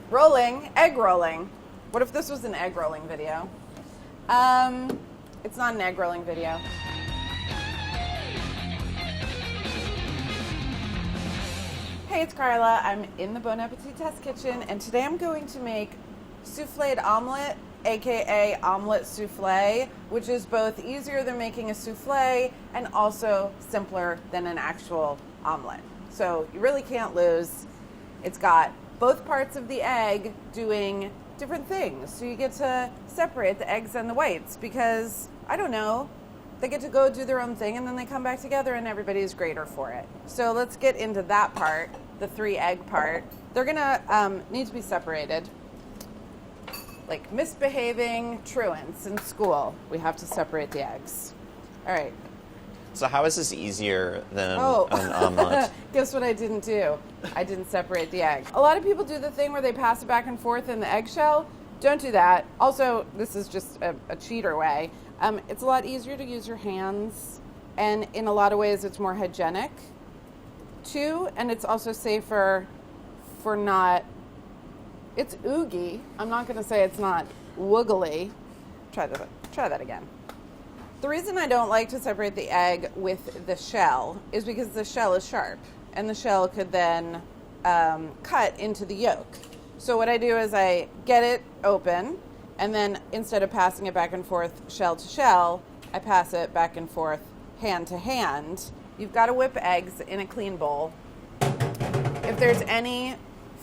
Rolling, egg rolling. What if this was an egg rolling video? It's not an egg rolling video. Hey, it's Carla. I'm in the Bon Appétit Test Kitchen, and today I'm going to make soufflé omelet, aka omelet soufflé, which is both easier than making a soufflé and also simpler than an actual omelet. So you really can't lose. It's got both parts of the egg doing different things. So you get to separate the eggs and the whites because, I don't know, they get to go do their own thing and then they come back together and everybody's greater for it. So let's get into that part, the 3 egg part. They're gonna need to be separated. Like misbehaving truants in school, we have to separate the eggs. All right. So how is this easier than an omelet? Guess what I didn't do? I didn't separate the egg. A lot of people do the thing where they pass it back and forth in the eggshell. Don't do that. Also, this is just a cheater way. It's a lot easier to use your hands, and in a lot of ways it's more hygienic too, and it's also safer for not, it's oogie. I'm not going to say it's not woogly. Try that again. The reason I don't like to separate the egg with the shell is because the shell is sharp and the shell could then cut into the yolk. So what I do is I get it open, and then instead of passing it back and forth shell to shell, I pass it back and forth hand to hand. You've got to whip eggs in a clean bowl. If there's any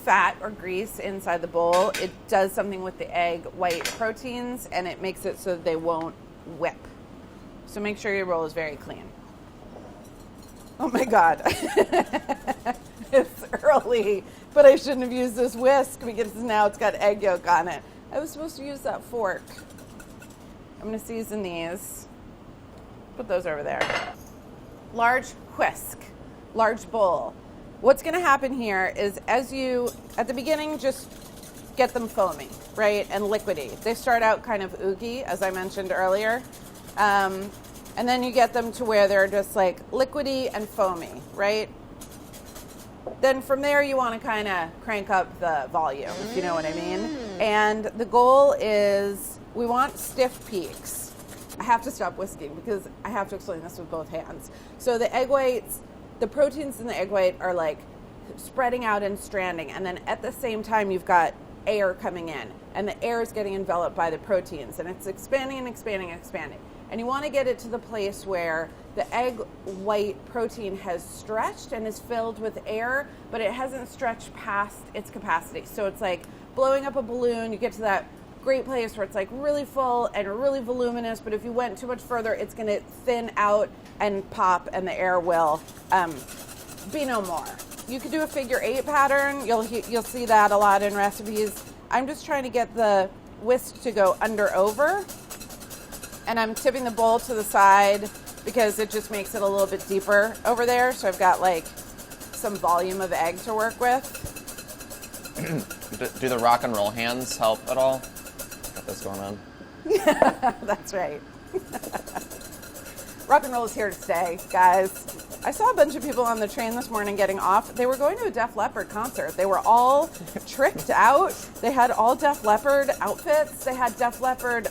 fat or grease inside the bowl, it does something with the egg white proteins and it makes it so that they won't whip. So make sure your bowl is very clean. Oh my God. It's early, but I shouldn't have used this whisk because now it's got egg yolk on it. I was supposed to use that fork. I'm going to season these. Put those over there. Large whisk, large bowl. What's going to happen here is as you, at the beginning, just get them foamy, right, and liquidy. They start out kind of oogie, as I mentioned earlier. And then you get them to where they're just like liquidy and foamy, right? Then from there you want to kind of crank up the volume, if you know what I mean. And the goal is we want stiff peaks. I have to stop whisking because I have to explain this with both hands. So the egg whites, the proteins in the egg white are like spreading out and stranding, and then at the same time you've got air coming in, and the air is getting enveloped by the proteins, and it's expanding and expanding and expanding. And you want to get it to the place where the egg white protein has stretched and is filled with air, but it hasn't stretched past its capacity. So it's like blowing up a balloon. You get to that great place where it's like really full and really voluminous, but if you went too much further, it's going to thin out and pop, and the air will be no more. You could do a figure 8 pattern. You'll see that a lot in recipes. I'm just trying to get the whisk to go under over. And I'm tipping the bowl to the side because it just makes it a little bit deeper over there. So I've got like some volume of egg to work with. Do the rock and roll hands help at all? Got this going on. Yeah, that's right. Rock and roll is here to stay, guys. I saw a bunch of people on the train this morning getting off. They were going to a Def Leppard concert. They were all tricked out. They had all Def Leppard outfits. They had Def Leppard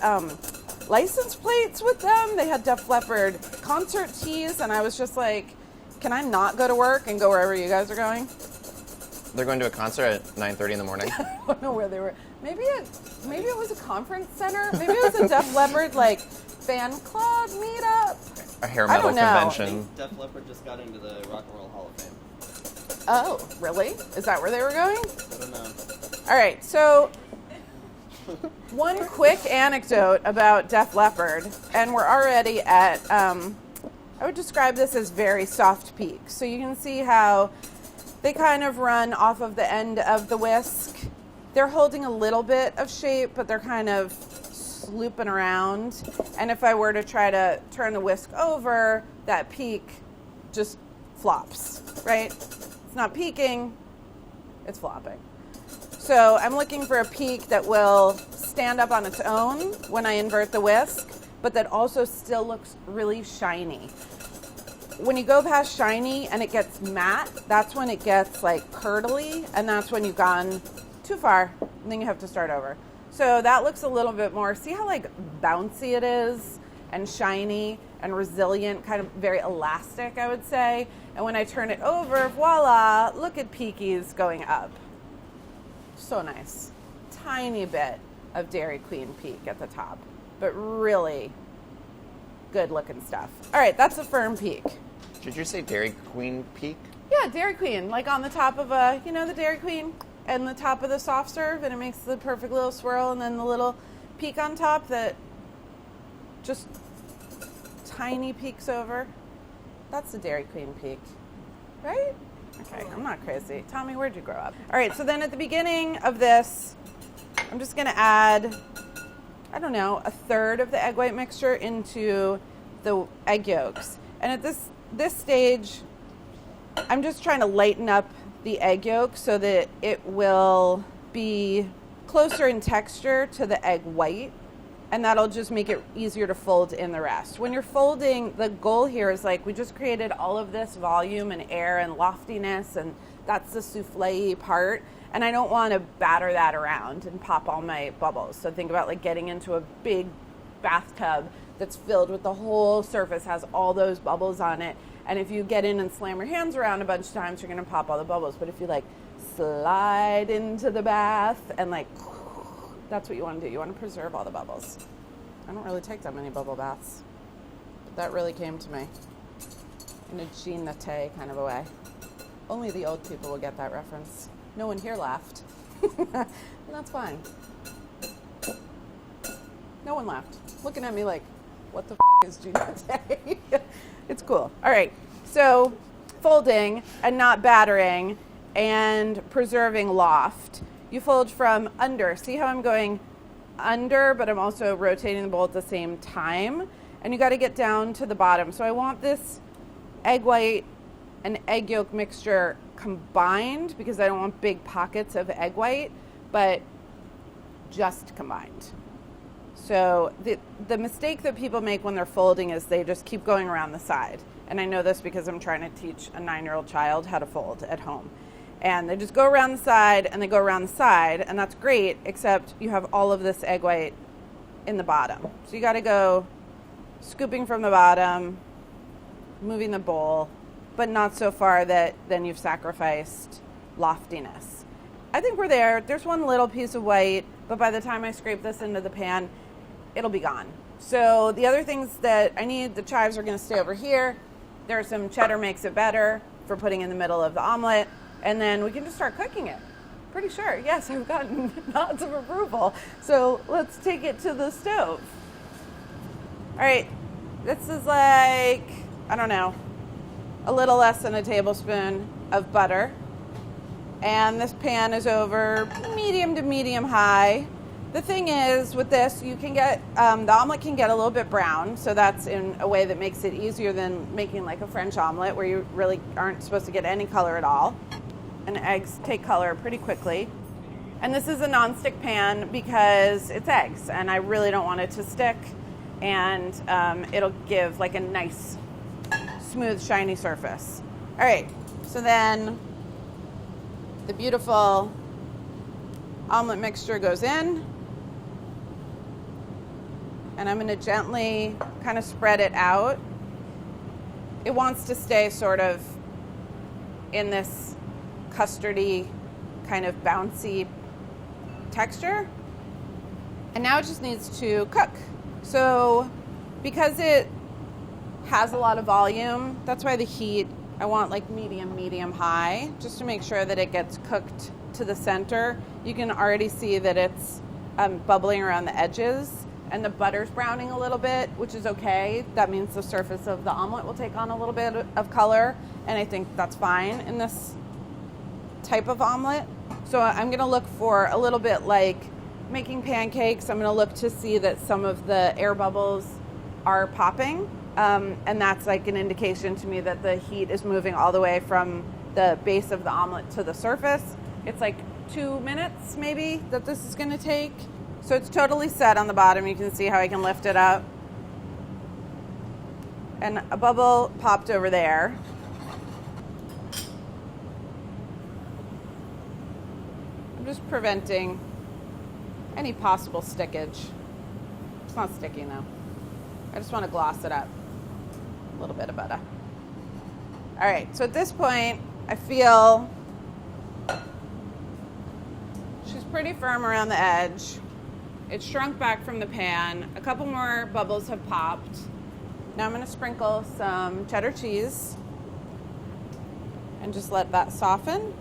license plates with them. They had Def Leppard concert tees, and I was just like, can I not go to work and go wherever you guys are going? They're going to a concert at 9:30 in the morning. I don't know where they were. Maybe it was a conference center. Maybe it was a Def Leppard like fan club meetup. A hair metal convention. I think Def Leppard just got into the Rock and Roll Hall of Fame. Oh, really? Is that where they were going? I don't know. All right, so one quick anecdote about Def Leppard, and we're already at, I would describe this as very soft peak. So you can see how they kind of run off of the end of the whisk. They're holding a little bit of shape, but they're kind of looping around. And if I were to try to turn the whisk over, that peak just flops, right? It's not peaking, it's flopping. So I'm looking for a peak that will stand up on its own when I invert the whisk, but that also still looks really shiny. When you go past shiny and it gets matte, that's when it gets like curdly, and that's when you've gone too far, and then you have to start over. So that looks a little bit more, see how like bouncy it is and shiny and resilient, kind of very elastic, I would say. And when I turn it over, voila, look at peakies going up. So nice. Tiny bit of Dairy Queen peak at the top, but really good looking stuff. All right, that's a firm peak. Did you say Dairy Queen peak? Yeah, Dairy Queen, like on the top of a, you know, the Dairy Queen and the top of the soft serve, and it makes the perfect little swirl, and then the little peak on top that just tiny peaks over. That's the Dairy Queen peak, right? Okay, I'm not crazy. Tommy, where'd you grow up? All right, so then at the beginning of this, I'm just gonna add, I don't know, a third of the egg white mixture into the egg yolks. And at this stage, I'm just trying to lighten up the egg yolk so that it will be closer in texture to the egg white, and that'll just make it easier to fold in the rest. When you're folding, the goal here is like, we just created all of this volume and air and loftiness, and that's the souffle part, and I don't want to batter that around and pop all my bubbles. So think about like getting into a big bathtub that's filled with the whole surface, has all those bubbles on it. And if you get in and slam your hands around a bunch of times, you're going to pop all the bubbles. But if you like slide into the bath and like, that's what you want to do. You want to preserve all the bubbles. I don't really take that many bubble baths, but that really came to me in a Jean Naté kind of a way. Only the old people will get that reference. No one here laughed. And that's fine. No one laughed. Looking at me like, what the is Jean Naté? It's cool. All right. So folding and not battering and preserving loft. You fold from under. See how I'm going under, but I'm also rotating the bowl at the same time. And you got to get down to the bottom. So I want this egg white and egg yolk mixture combined because I don't want big pockets of egg white, but just combined. So the mistake that people make when they're folding is they just keep going around the side. And I know this because I'm trying to teach a 9-year-old child how to fold at home. And they just go around the side and they go around the side, and that's great, except you have all of this egg white in the bottom. So you got to go scooping from the bottom, moving the bowl, but not so far that then you've sacrificed loftiness. I think we're there. There's one little piece of white, but by the time I scrape this into the pan, it'll be gone. So the other things that I need, the chives are going to stay over here. There's some cheddar makes it better for putting in the middle of the omelet. And then we can just start cooking it. Pretty sure. Yes, I've gotten nods of approval. So let's take it to the stove. All right. This is like, I don't know, a little less than a tablespoon of butter. And this pan is over medium to medium high. The thing is, with this, you can get, the omelet can get a little bit brown, so that's in a way that makes it easier than making like a French omelet where you really aren't supposed to get any color at all. And eggs take color pretty quickly. And this is a nonstick pan because it's eggs, and I really don't want it to stick, and it'll give like a nice, smooth, shiny surface. All right, so then the beautiful omelet mixture goes in. And I'm going to gently kind of spread it out. It wants to stay sort of in this custardy, kind of bouncy texture. And now it just needs to cook. So because it has a lot of volume, that's why the heat, I want like medium high, just to make sure that it gets cooked to the center. You can already see that it's bubbling around the edges. And the butter's browning a little bit, which is okay. That means the surface of the omelet will take on a little bit of color, and I think that's fine in this type of omelet. So I'm gonna look for a little bit like making pancakes. I'm gonna look to see that some of the air bubbles are popping, and that's like an indication to me that the heat is moving all the way from the base of the omelet to the surface. It's like 2 minutes maybe that this is gonna take. So it's totally set on the bottom. You can see how I can lift it up. And a bubble popped over there. I'm just preventing any possible stickage. It's not sticky now. I just want to gloss it up. A little bit of butter. All right, so at this point, I feel she's pretty firm around the edge. It's shrunk back from the pan. A couple more bubbles have popped. Now I'm going to sprinkle some cheddar cheese and just let that soften.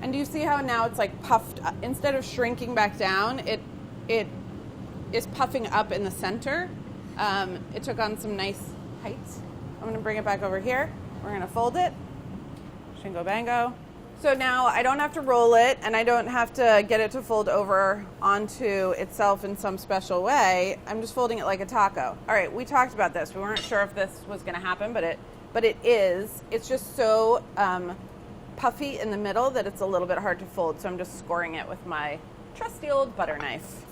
And do you see how now it's like puffed up? Instead of shrinking back down, it is puffing up in the center. It took on some nice height. I'm going to bring it back over here. We're going to fold it. Shingo bango. So now I don't have to roll it, and I don't have to get it to fold over onto itself in some special way. I'm just folding it like a taco. All right, we talked about this. We weren't sure if this was going to happen, but it is. It's just so puffy in the middle that it's a little bit hard to fold. So I'm just scoring it with my trusty old butter knife.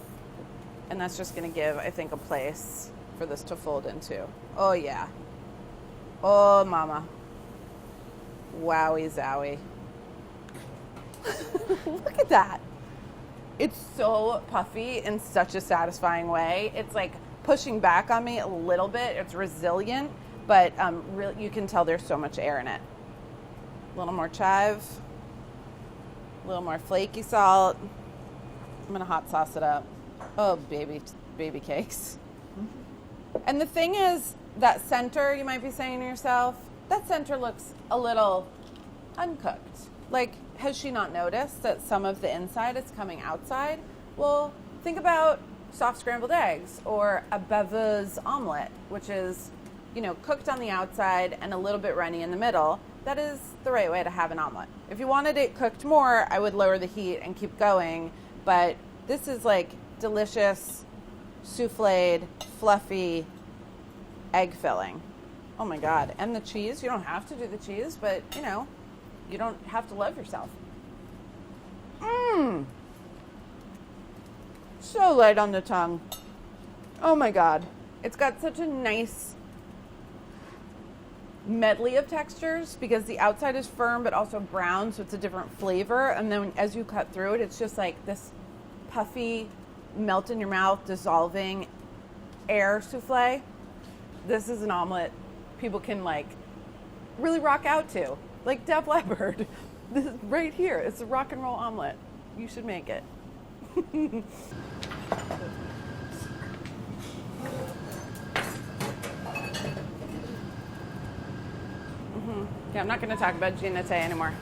And that's just going to give, I think, a place for this to fold into. Oh, yeah. Oh, mama. Wowie zowie. Look at that. It's so puffy in such a satisfying way. It's like pushing back on me a little bit. It's resilient, but really, you can tell there's so much air in it. A little more chive, a little more flaky salt. I'm going to hot sauce it up. Oh, baby cakes. And the thing is, that center, you might be saying to yourself, that center looks a little uncooked. Like, has she not noticed that some of the inside is coming outside? Well, think about soft scrambled eggs or a baveuse's omelet, which is, cooked on the outside and a little bit runny in the middle. That is the right way to have an omelet. If you wanted it cooked more, I would lower the heat and keep going. But this is like delicious, souffled, fluffy egg filling. Oh my God. And the cheese, you don't have to do the cheese, but you don't have to love yourself. So light on the tongue. Oh my God. It's got such a nice medley of textures because the outside is firm but also brown, so it's a different flavor. And then as you cut through it, it's just like this puffy, melt in your mouth, dissolving air souffle. This is an omelet people can really rock out to. Like Def Leppard. This is right here. It's a rock and roll omelet. You should make it. Yeah, I'm not going to talk about Ginete anymore.